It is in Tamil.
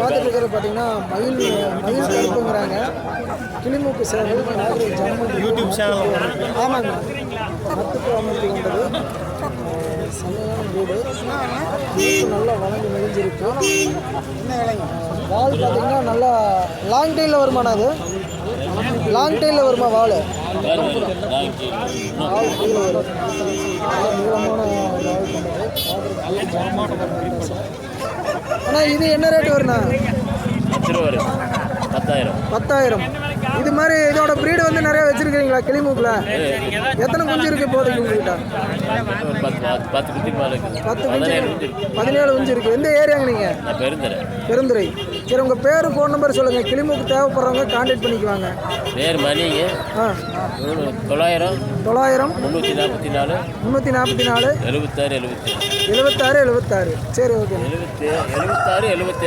பார்த்துட்டு இருக்கிறது பார்த்தீங்கன்னா மயில் கருப்புங்கிறாங்க. கிளிமூக்கு சேவை யூடியூப் சேனல். ஆமாங்க. 10 அமர்த்தி கொண்டது செம்மையான வீடு. நல்லா வளைஞ்சு மெலிஞ்சிருக்கு. வால் பார்த்தீங்கன்னா நல்லா லாங் டைலில் வருமானா? அது லாங் டைலில் வருமா வால்? வால் கீழே வரும். நீளமான வால் கொண்டது. ஆனால் இது என்ன ரேட்டு வருண்ணா? 10,000. இது மாதிரி இதோட ப்ரீடு வந்து நிறைய வச்சிருக்கீங்களா கிளிமூக்கில்? எத்தனை குஞ்சு இருக்கு இப்போதைக்கு உங்ககிட்ட? 10 குஞ்சு, 17 குஞ்சு இருக்கு. எந்த ஏரியாங்க நீங்கள்? பெருந்துறை. சரி, உங்கள் பேர் ஃபோன் நம்பர் சொல்லுங்கள். கிளிமூக்கு தேவைப்படுறவங்க கான்டாக்ட் பண்ணிக்குவாங்க. பேர் மணிங்க. 900 344 344 76 76. சரி, ஓகே. 76 77